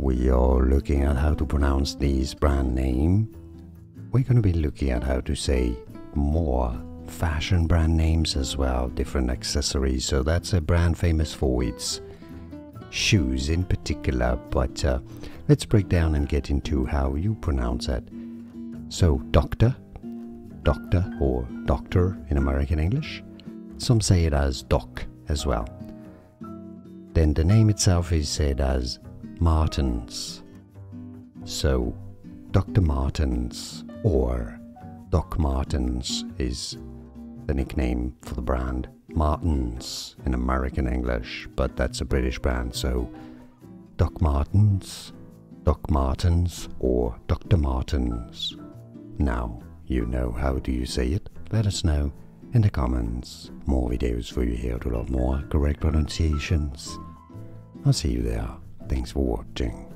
we are looking at how to pronounce these brand name. We're going to be looking at how to say more fashion brand names as well, different accessories. So that's a brand famous for its shoes in particular, but let's break down and get into how you pronounce it. So doctor or doctor in American English. Some say it as doc as well. Then the name itself is said as Martens. So Dr. Martens or Doc Martens is the nickname for the brand. Martens in American English, but that's a British brand, so Doc Martens, or Dr. Martens. Now you know how do you say it. Let us know in the comments. More videos for you here to learn more correct pronunciations. I'll see you there. Thanks for watching.